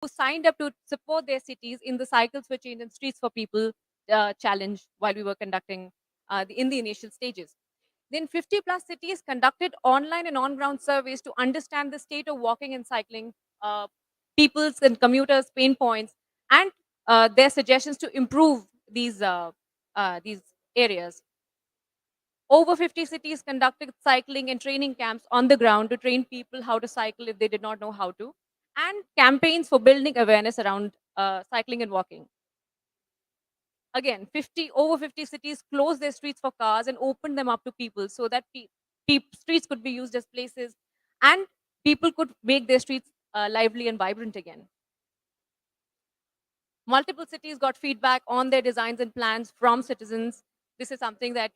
who signed up to support their cities in the Cycles for Change and Streets for People challenge while we were conducting in the initial stages. Then 50 plus cities conducted online and on ground surveys to understand the state of walking and cycling, uh, people's and commuters' pain points, and their suggestions to improve these areas. Over 50 cities conducted cycling and training camps on the ground to train people how to cycle if they did not know how to, and campaigns for building awareness around cycling and walking. Again, 50 over 50 cities closed their streets for cars and opened them up to people so that streets could be used as places and people could make their streets lively and vibrant again. Multiple cities got feedback on their designs and plans from citizens. This is something that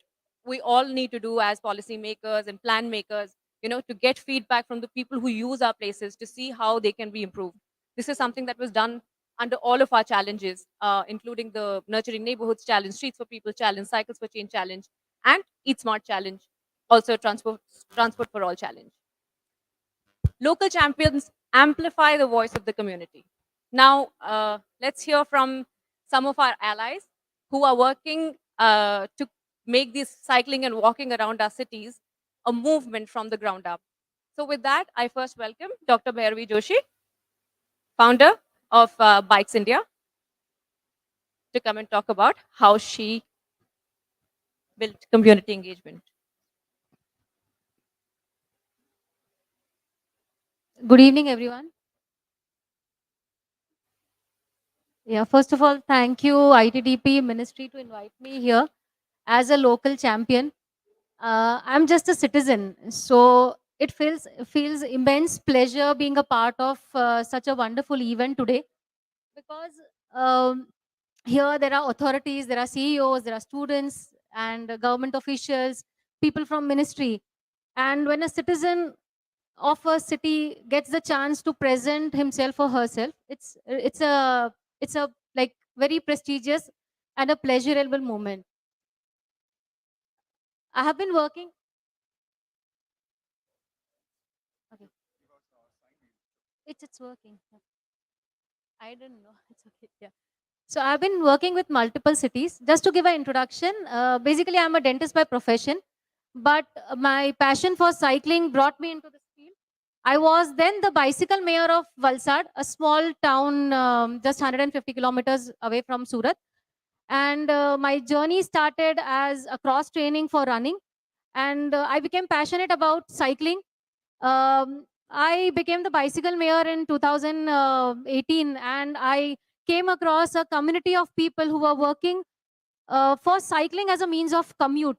we all need to do as policymakers and plan makers, to get feedback from the people who use our places to see how they can be improved. This is something that was done under all of our challenges, including the Nurturing Neighborhoods Challenge, Streets for People Challenge, Cycles for Change Challenge, and Eat Smart Challenge, also Transport for All Challenge. Local champions amplify the voice of the community. Now, let's hear from some of our allies who are working to make this cycling and walking around our cities a movement from the ground up. So, with that, I first welcome Dr. Bharavi Joshi, founder of Bikes India, to come and talk about how she built community engagement. Good evening, everyone. Yeah, first of all, thank you, ITDP Ministry, to invite me here as a local champion. I'm just a citizen, so it feels immense pleasure being a part of such a wonderful event today, because um, here there are authorities, there are CEOs, there are students and government officials, people from ministry, and when a citizen of a city gets the chance to present himself or herself, it's a like very prestigious and a pleasurable moment. I have been working. Okay, it's working. I don't know. It's okay. Yeah. So I've been working with multiple cities. Just to give an introduction, basically I'm a dentist by profession, but my passion for cycling brought me into this field. I was then the bicycle mayor of Valsad, a small town just 150 kilometers away from Surat. And my journey started as a cross training for running, and I became passionate about cycling. I became the bicycle mayor in 2018, and I came across a community of people who were working for cycling as a means of commute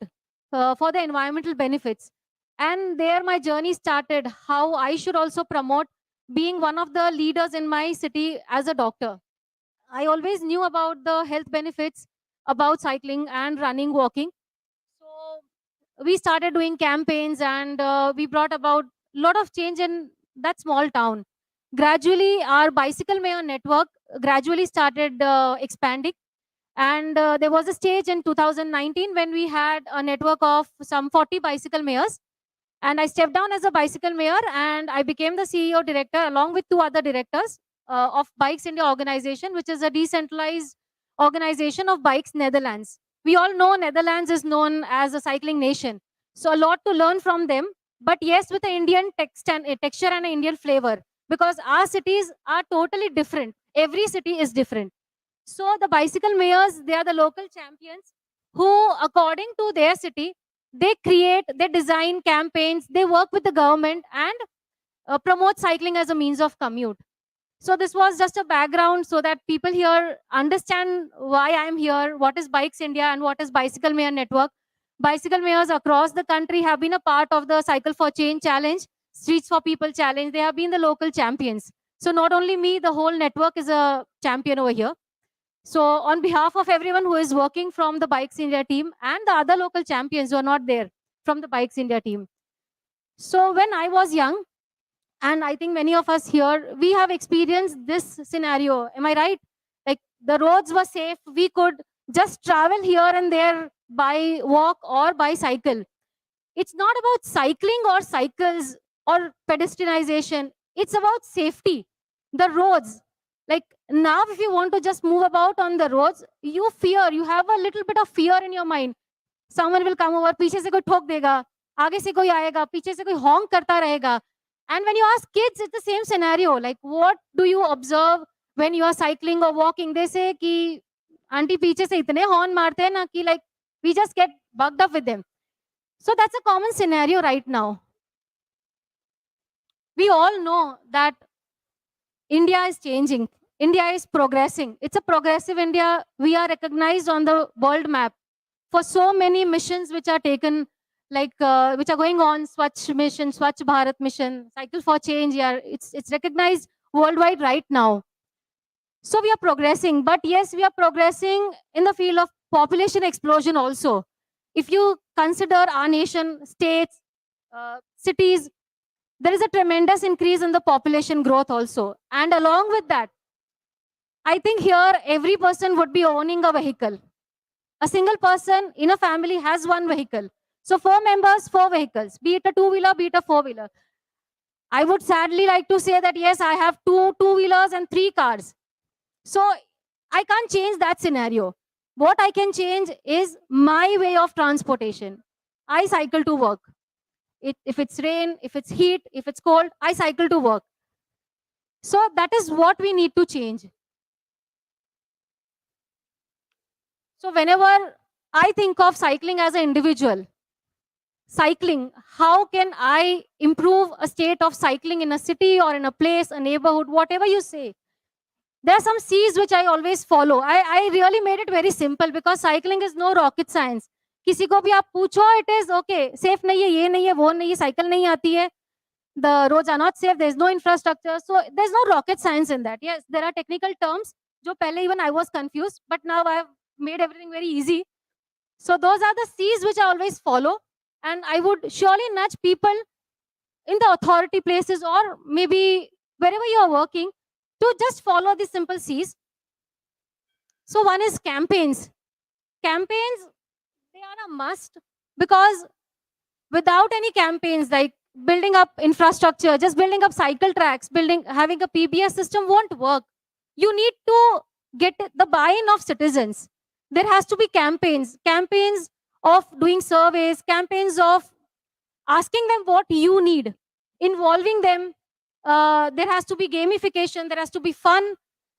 for the environmental benefits. And there my journey started, how I should also promote being one of the leaders in my city as a doctor. I always knew about the health benefits about cycling and running, walking. So we started doing campaigns, and we brought about a lot of change in that small town. Gradually, our bicycle mayor network gradually started expanding. And there was a stage in 2019 when we had a network of some 40 bicycle mayors. And I stepped down as a bicycle mayor, and I became the CEO director along with two other directors of Bikes India organization, which is a decentralized organization of Bikes Netherlands. We all know Netherlands is known as a cycling nation. So a lot to learn from them, but yes, with an Indian texture and an Indian flavor, because our cities are totally different. Every city is different. So the bicycle mayors, they are the local champions who, according to their city, they design campaigns, they work with the government and promote cycling as a means of commute. So this was just a background so that people here understand why I'm here, what is Bikes India and what is Bicycle Mayor Network. Bicycle mayors across the country have been a part of the Cycle for Change Challenge, Streets for People Challenge. They have been the local champions. So not only me, the whole network is a champion over here. So on behalf of everyone who is working from the Bikes India team and the other local champions who are not there from the Bikes India team. So when I was young, and I think many of us here, we have experienced this scenario. Am I right? Like the roads were safe. We could just travel here and there by walk or by cycle. It's not about cycling or cycles or pedestrianization. It's about safety. The roads. Like now, if you want to just move about on the roads, you fear, you have a little bit of fear in your mind. Someone will come over, पीछे से कोई ठोक देगा, आगे से कोई आएगा, पीछे से कोई honk करता रहेगा. And when you ask kids, it's the same scenario. Like, what do you observe when you are cycling or walking? They say कि आंटी पीछे से इतने हॉर्न मारते हैं ना कि like we just get bugged up with them. So that's a common scenario right now. We all know that India is changing. India is progressing. It's a progressive India. We are recognized on the world map for so many missions which are taken, like which are going on. Swachh mission, Swachh Bharat mission, Cycle for Change. Yeah, it's recognized worldwide right now. So we are progressing, but yes, we are progressing in the field of population explosion also. If you consider our nation, states, cities, there is a tremendous increase in the population growth also. And along with that, I think here every person would be owning a vehicle. A single person in a family has one vehicle. So 4 members, 4 vehicles, be it a two-wheeler, be it a four-wheeler. I would sadly like to say that yes, I have two two-wheelers and 3 cars. So I can't change that scenario. What I can change is my way of transportation. I cycle to work. If it's rain, if it's heat, if it's cold, I cycle to work. So that is what we need to change. So whenever I think of cycling as an individual, cycling, how can I improve a state of cycling in a city or in a place, a neighborhood, whatever you say? There are some C's which I always follow. I really made it very simple because cycling is no rocket science. किसी को भी आप पूछो, it is okay. Safe नहीं है, ये नहीं है, वो नहीं है, cycle नहीं आती है. The roads are not safe. There is no infrastructure. So there's no rocket science in that. Yes, there are technical terms. जो पहले even I was confused, but now I have made everything very easy. So those are the C's which I always follow. And I would surely nudge people in the authority places or maybe wherever you are working to just follow these simple C's. So one is campaigns. Campaigns, they are a must because without any campaigns like building up infrastructure, just building up cycle tracks, having a PBS system won't work. You need to get the buy-in of citizens. There has to be campaigns of doing surveys, campaigns of asking them what you need, involving them. There has to be gamification, there has to be fun.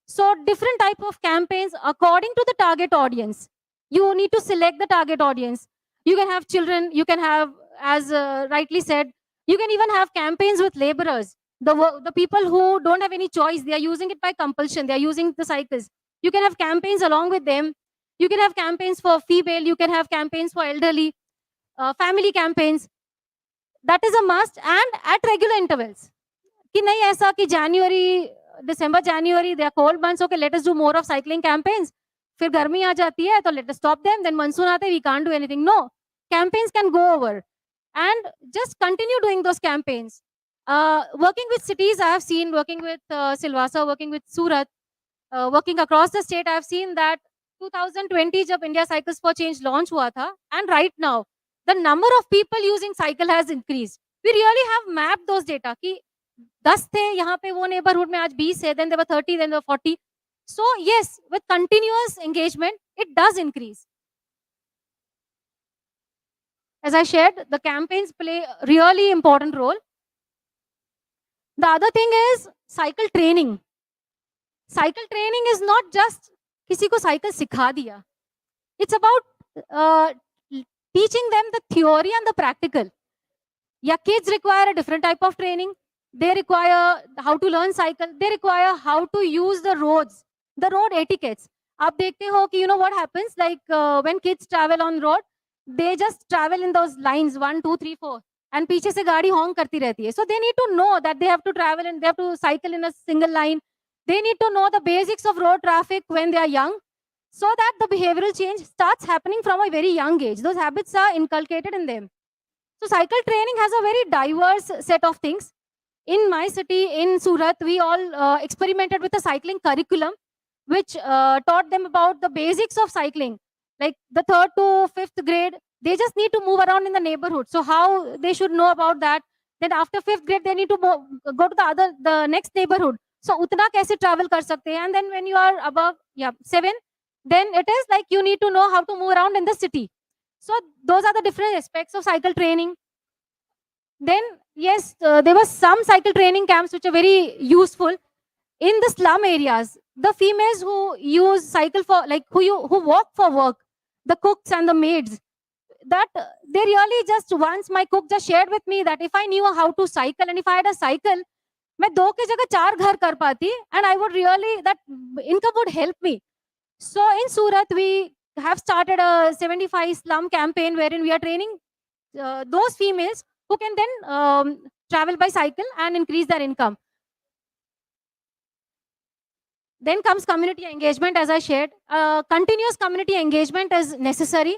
So different type of campaigns according to the target audience. You need to select the target audience. You can have children, you can have, as rightly said, you can even have campaigns with laborers. The people who don't have any choice, they are using it by compulsion, they are using the cycles. You can have campaigns along with them. You can have campaigns for female, you can have campaigns for elderly, family campaigns. That is a must, and at regular intervals. कि नहीं ऐसा कि January, December, January, they are cold months, okay, let us do more of cycling campaigns. फिर गर्मी आ जाती है तो let us stop them. Then monsoon आते हैं, we can't do anything. No, campaigns can go over, and just continue doing those campaigns. Working with cities, I have seen, working with Silvassa, working with Surat, working across the state, I have seen that 2020 जब India Cycles for Change launch हुआ था, and right now the number of people using cycle has increased. We really have mapped those data कि 10 थे यहाँ पे वो neighborhood में आज 20 है, then there were 30, then there were 40. So yes, with continuous engagement, it does increase. As I shared, the campaigns play a really important role. The other thing is cycle training. Cycle training is not just किसी को cycle सिखा दिया. It's about teaching them the theory and the practical. Yeah, kids require a different type of training. They require how to learn cycle. They require how to use the roads, the road etiquettes. आप देखते हो कि you know what happens, like when kids travel on road, they just travel in those lines 1, 2, 3, 4, and पीछे से गाड़ी honk करती रहती है. So they need to know that they have to travel and they have to cycle in a single line. They need to know the basics of road traffic when they are young, so that the behavioral change starts happening from a very young age. Those habits are inculcated in them. So cycle training has a very diverse set of things. In my city, in Surat, we all experimented with a cycling curriculum, which taught them about the basics of cycling. Like the 3rd to 5th grade, they just need to move around in the neighborhood. So how they should know about that. Then after 5th grade, they need to go to the next neighborhood So उतना कैसे travel कर सकते हैं? And then when you are above 7, then it is like you need to know how to move around in the city. So those are the different aspects of cycle training. Then yes, there were some cycle training camps which are very useful in the slum areas. The females who use cycle for like who walk for work, the cooks and the maids, that they really just once my cook just shared with me that if I knew how to cycle and if I had a cycle, मैं दो की जगह चार घर कर पाती and I would really that income would help me. So in Surat we have started a 75 slum campaign wherein we are training those females who can then travel by cycle and increase their income. Then comes community engagement, as I shared. Continuous community engagement is necessary.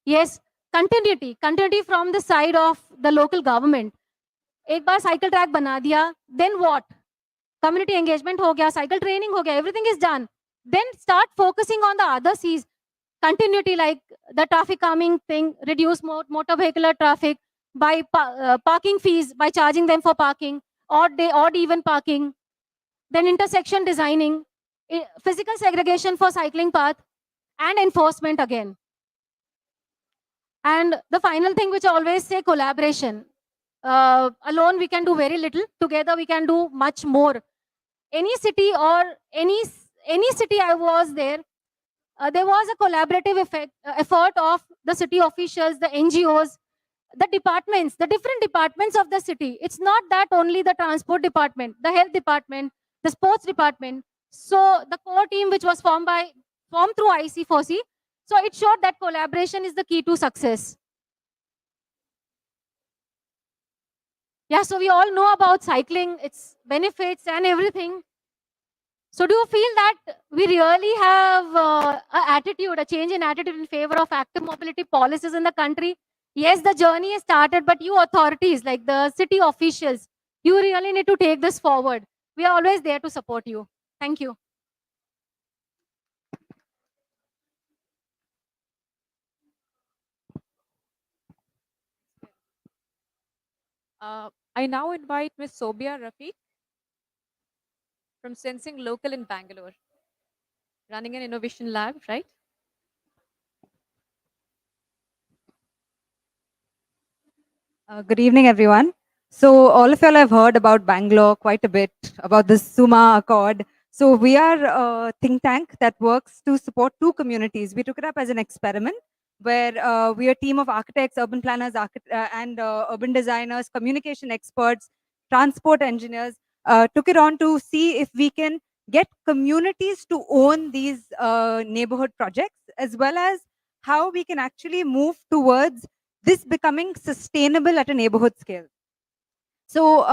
Yes, continuity from the side of the local government. एक बार cycle track बना दिया, then what? Community engagement हो गया, cycle training हो गया, everything is done. Then start focusing on the other C's. Continuity, like the traffic calming thing, reduce motor vehicular traffic by parking fees, by charging them for parking, odd even parking. Then intersection designing, physical segregation for cycling path, and enforcement again. And the final thing which I always say, collaboration. Alone we can do very little, together we can do much more. Any city or any city I was there, there was a collaborative effort of the city officials, the NGOs, the departments, the different departments of the city. It's not that only the transport department, the health department, the sports department. So the core team which was formed through IC4C, so it showed that collaboration is the key to success. Yeah, so we all know about cycling, its benefits and everything. So do you feel that we really have a change in attitude in favor of active mobility policies in the country? Yes, the journey has started, but you authorities, like the city officials, you really need to take this forward. We are always there to support you. Thank you. I now invite Ms. Sobia Rafiq from Sensing Local in Bangalore, running an innovation lab, right? Good evening, everyone. So, all of y'all have heard about Bangalore quite a bit, about the Suma Accord. So, we are a think tank that works to support two communities. We took it up as an experiment where we are a team of architects, urban planners, and urban designers, communication experts, transport engineers, took it on to see if we can get communities to own these neighborhood projects, as well as how we can actually move towards this becoming sustainable at a neighborhood scale. So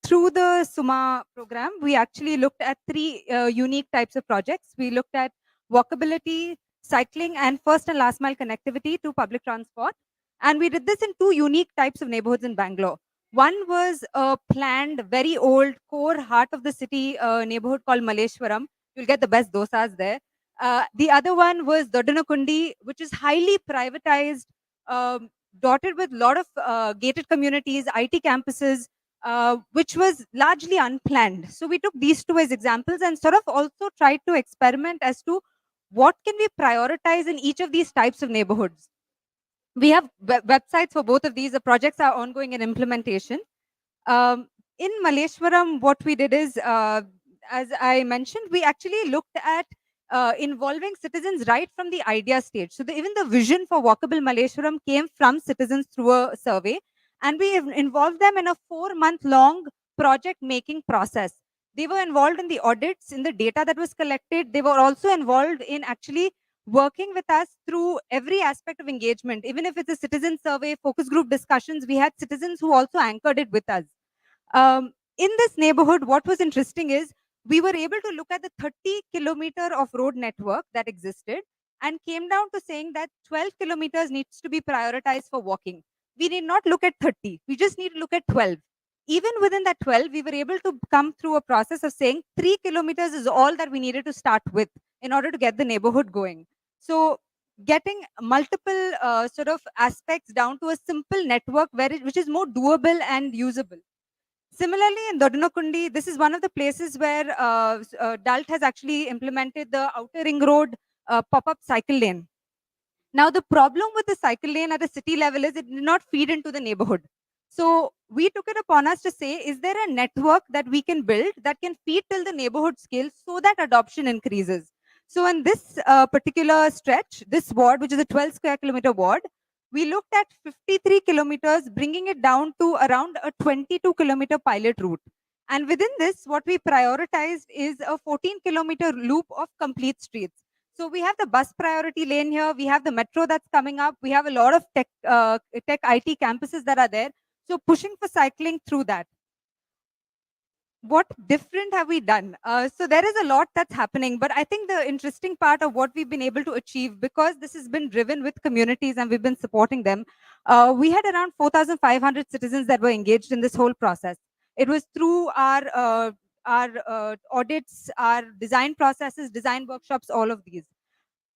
through the Suma program, we actually looked at three unique types of projects. We looked at walkability, cycling, and first and last mile connectivity to public transport. And we did this in two unique types of neighborhoods in Bangalore. One was a planned, very old core heart of the city neighborhood called Malleshwaram. You'll get the best dosas there. The other one was Dodanakundi, which is highly privatized, dotted with a lot of gated communities, IT campuses, which was largely unplanned. So we took these two as examples and sort of also tried to experiment as to what can we prioritize in each of these types of neighborhoods. We have websites for both of these. The projects are ongoing in implementation. In Malleshwaram, what we did is, as I mentioned, we actually looked at involving citizens right from the idea stage. So even the vision for Walkable Malleshwaram came from citizens through a survey, and we involved them in a 4-month-long project-making process. They were involved in the audits, in the data that was collected. They were also involved in actually working with us through every aspect of engagement. Even if it's a citizen survey, focus group discussions, we had citizens who also anchored it with us. In this neighborhood, what was interesting is we were able to look at the 30-kilometer of road network that existed and came down to saying that 12 kilometers needs to be prioritized for walking. We need not look at 30. We just need to look at 12. Even within that 12, we were able to come through a process of saying 3 kilometers is all that we needed to start with in order to get the neighborhood going. So getting multiple sort of aspects down to a simple network which is more doable and usable. Similarly, in Dodunakundi, this is one of the places where DALT has actually implemented the outer ring road pop-up cycle lane. Now, the problem with the cycle lane at the city level is it did not feed into the neighborhood. So we took it upon us to say, is there a network that we can build that can feed till the neighborhood scale so that adoption increases? So in this particular stretch, this ward, which is a 12 square kilometer ward, we looked at 53 kilometers, bringing it down to around a 22-kilometer pilot route. And within this, what we prioritized is a 14-kilometer loop of complete streets. So we have the bus priority lane here. We have the metro that's coming up. We have a lot of tech IT campuses that are there. So pushing for cycling through that. What different have we done? So there is a lot that's happening, but I think the interesting part of what we've been able to achieve, because this has been driven with communities and we've been supporting them, we had around 4,500 citizens that were engaged in this whole process. It was through our audits, our design processes, design workshops, all of these.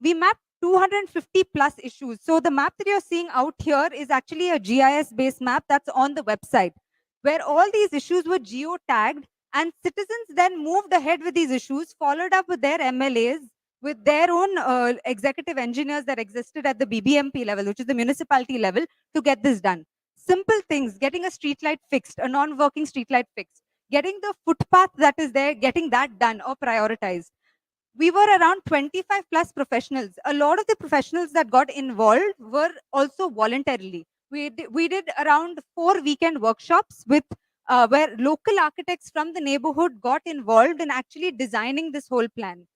We mapped 250 plus issues. So the map that you're seeing out here is actually a GIS based map that's on the website, where all these issues were geo tagged, and citizens then moved ahead with these issues, followed up with their MLAs, with their own executive engineers that existed at the BBMP level, which is the municipality level, to get this done. Simple things: getting a street light fixed, a non-working street light fixed, getting the footpath that is there, getting that done or prioritized. We were around 25 plus professionals. A lot of the professionals that got involved were also voluntarily. We did around 4 weekend workshops with where local architects from the neighborhood got involved in actually designing this whole plan.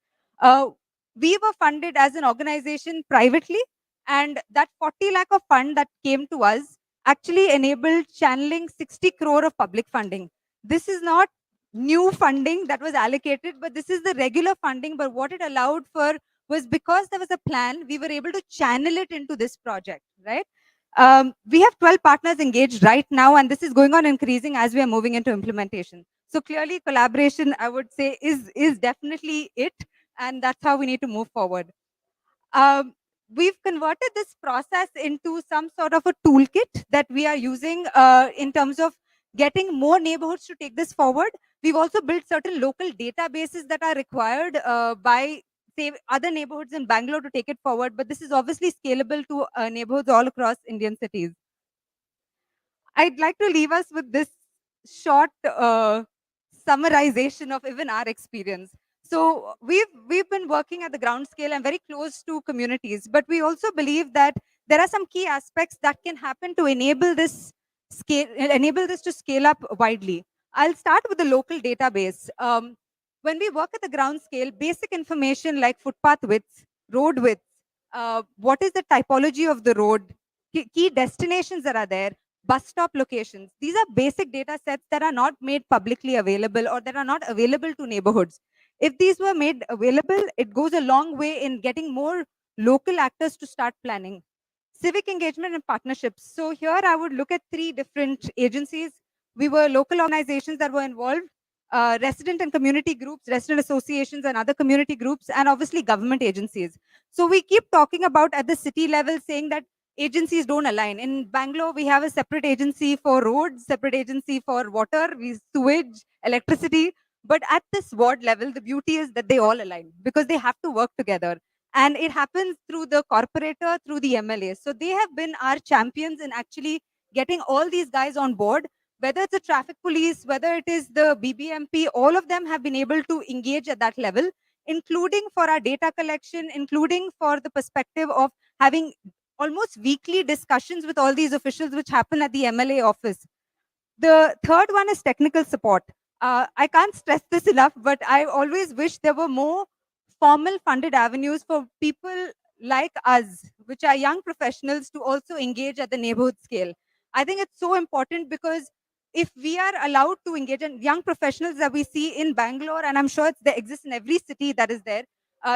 Uh, we were funded as an organization privately, and that 40 lakh of fund that came to us actually enabled channeling 60 crore of public funding. This is not new funding that was allocated, but this is the regular funding. But what it allowed for was, because there was a plan, we were able to channel it into this project, right? We have 12 partners engaged right now, and this is going on increasing as we are moving into implementation. So clearly, collaboration, I would say, is definitely it, and that's how we need to move forward. Um, we've converted this process into some sort of a toolkit that we are using in terms of getting more neighborhoods to take this forward. We've also built certain local databases that are required by, say, other neighborhoods in Bangalore to take it forward, but this is obviously scalable to neighborhoods all across Indian cities. I'd like to leave us with this short summarization of even our experience. So we've been working at the ground scale and very close to communities, but we also believe that there are some key aspects that can happen to enable this to scale up widely. I'll start with the local database. When we work at the ground scale, basic information like footpath widths, road widths, what is the typology of the road, key destinations that are there, bus stop locations. These are basic data sets that are not made publicly available or that are not available to neighborhoods. If these were made available, it goes a long way in getting more local actors to start planning. Civic engagement and partnerships. So here I would look at 3 different agencies. We were local organizations that were involved, resident and community groups, resident associations and other community groups, and obviously government agencies. So we keep talking about at the city level saying that agencies don't align. In Bangalore, we have a separate agency for roads, separate agency for water, sewage, electricity. But at this ward level, the beauty is that they all align because they have to work together. And it happens through the corporator, through the MLA. So they have been our champions in actually getting all these guys on board, whether it's the traffic police, whether it is the BBMP, all of them have been able to engage at that level, including for our data collection, including for the perspective of having almost weekly discussions with all these officials, which happen at the MLA office. The third one is technical support. I can't stress this enough, but I always wish there were more formal funded avenues for people like us, which are young professionals, to also engage at the neighborhood scale. I think it's so important because if we are allowed to engage in young professionals that we see in Bangalore, and I'm sure they exist in every city that is there,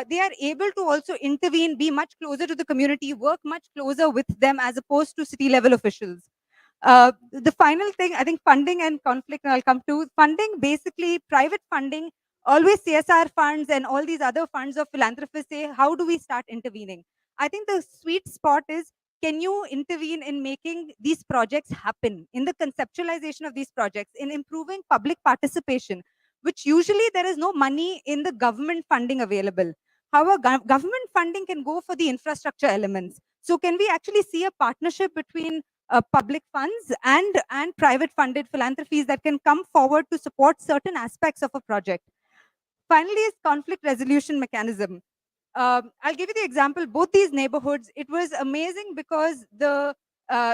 they are able to also intervene, be much closer to the community, work much closer with them as opposed to city level officials. The final thing, I think funding and conflict, and I'll come to funding, basically private funding, always CSR funds and all these other funds of philanthropists say, how do we start intervening? I think the sweet spot is can you intervene in making these projects happen, in the conceptualization of these projects, in improving public participation, which usually there is no money in the government funding available. However, government funding can go for the infrastructure elements. So can we actually see a partnership between public funds and private funded philanthropies that can come forward to support certain aspects of a project? Finally, is conflict resolution mechanism. I'll give you the example. Both these neighborhoods, it was amazing because the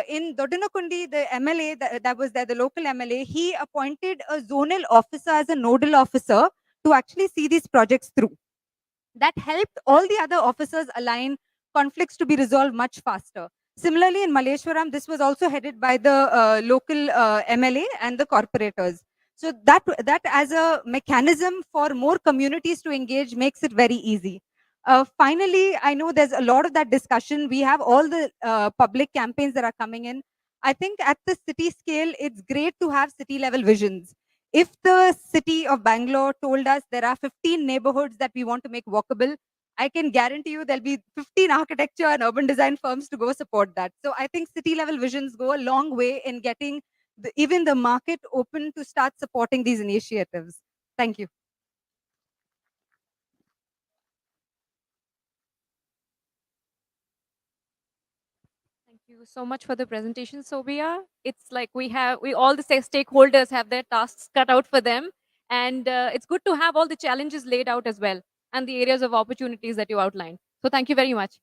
in Dodinakundi, the MLA that was there, the local MLA, he appointed a zonal officer as a nodal officer to actually see these projects through. That helped all the other officers align conflicts to be resolved much faster. Similarly, in Malleshwaram, this was also headed by the local MLA and the corporators. So that as a mechanism for more communities to engage makes it very easy. Finally, I know there's a lot of that discussion. We have all the public campaigns that are coming in. I think at the city scale, it's great to have city level visions. If the city of Bangalore told us there are 15 neighborhoods that we want to make walkable, I can guarantee you there'll be 15 architecture and urban design firms to go support that. So I think city level visions go a long way in getting even the market open to start supporting these initiatives. Thank you. Thank you so much for the presentation, Sobia. It's like we all the stakeholders have their tasks cut out for them, and it's good to have all the challenges laid out as well and the areas of opportunities that you outlined. So thank you very much.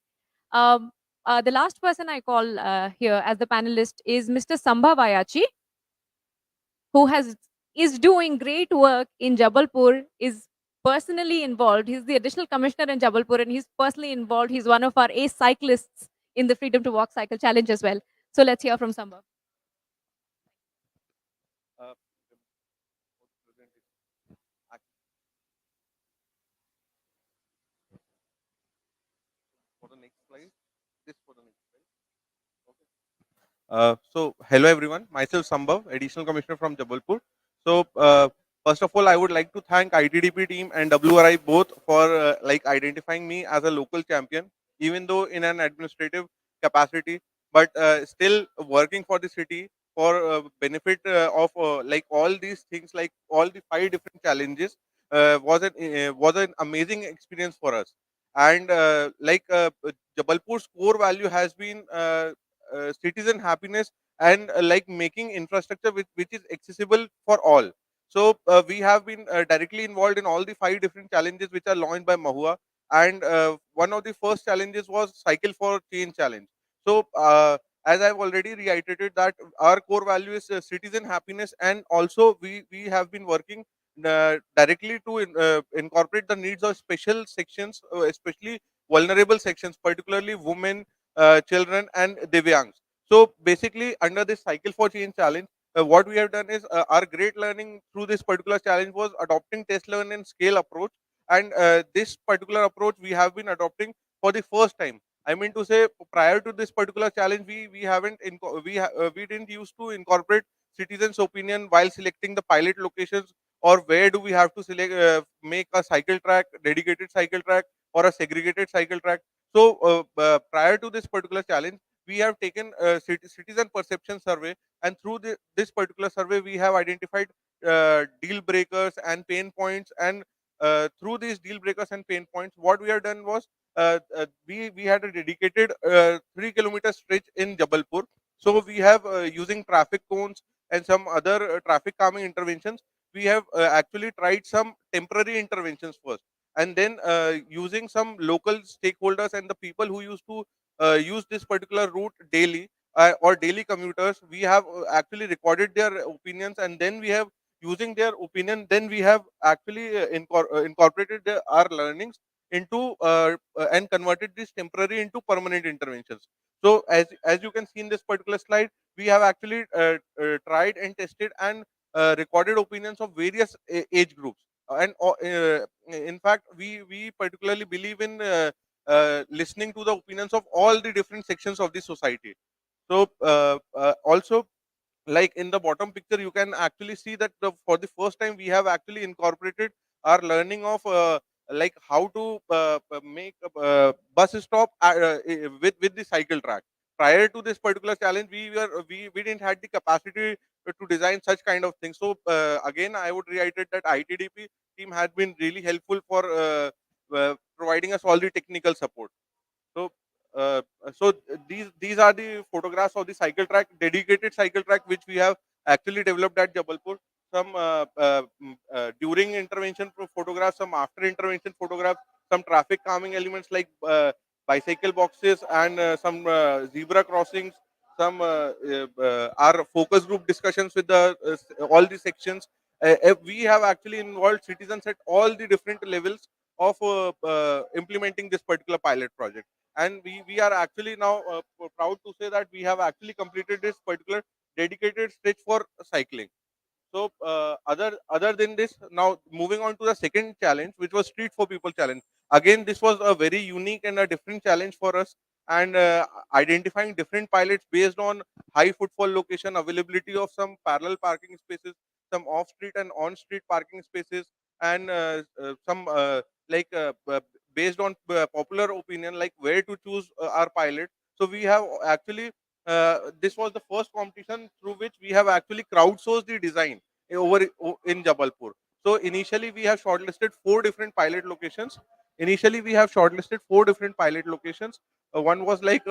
Um, the last person I call here as the panelist is Mr. Sambha Vayachi, who is doing great work in Jabalpur, is personally involved. He's the additional commissioner in Jabalpur, and he's personally involved. He's one of our ace cyclists in the Freedom to Walk Cycle Challenge as well. So let's hear from Sambha. Uh, for the next slide, this for the next slide. Okay. So hello everyone, myself Sambhav, additional commissioner from Jabalpur. So first of all, I would like to thank ITDP team and WRI both for like identifying me as a local champion, even though in an administrative capacity, but still working for the city for benefit of like all these things, like all the 5 different challenges was an amazing experience for us. And Jabalpur's core value has been citizen happiness and like making infrastructure which is accessible for all. So we have been directly involved in all the 5 different challenges which are launched by Mahua, and one of the first challenges was cycle for change challenge. So as I've already reiterated that our core value is citizen happiness, and also we have been working directly to incorporate the needs of special sections, especially vulnerable sections, particularly women, children, and Divyangs. So basically, under this Cycle for Change challenge, what we have done is our great learning through this particular challenge was adopting test, learn, and scale approach. And this particular approach we have been adopting for the first time. I mean to say, prior to this particular challenge, we haven't we didn't used to incorporate citizens' opinion while selecting the pilot locations, or where do we have to select make a cycle track, dedicated cycle track, or a segregated cycle track. So prior to this particular challenge, we have taken a citizen perception survey, and through this particular survey, we have identified deal breakers and pain points. And through these deal breakers and pain points, what we have done was we had a dedicated 3 kilometer stretch in Jabalpur. So we have using traffic cones and some other traffic calming interventions. We have actually tried some temporary interventions first, and then using some local stakeholders and the people who used to use this particular route daily, or daily commuters, we have actually recorded their opinions, and then we have, using their opinion, then we have actually incorporated our learnings into and converted this temporary into permanent interventions. So as you can see in this particular slide, we have actually tried and tested and recorded opinions of various age groups. And in fact, we particularly believe in listening to the opinions of all the different sections of the society. So also, like in the bottom picture, you can actually see that for the first time we have actually incorporated our learning of like how to make a bus stop with the cycle track. prior to this particular challenge, we didn't had the capacity to design such kind of things. So again, I would reiterate that ITDP team has been really helpful for providing us all the technical support. So, these are the photographs of the cycle track, dedicated cycle track, which we have actually developed at Jabalpur. Some during intervention photographs, some after intervention photographs, some traffic calming elements like bicycle boxes and some zebra crossings. Some our focus group discussions with the all the sections. We have actually involved citizens at all the different levels of implementing this particular pilot project, and we are actually now proud to say that we have actually completed this particular dedicated stretch for cycling. So other than this, now moving on to the second challenge, which was Street for People challenge. Again, this was a very unique and a different challenge for us, and identifying different pilots based on high footfall location, availability of some parallel parking spaces, some off-street and on-street parking spaces, and some like based on popular opinion, like where to choose our pilot. So we have actually this was the first competition through which we have actually crowdsourced the design in Jabalpur. So initially we have shortlisted four different pilot locations. One was like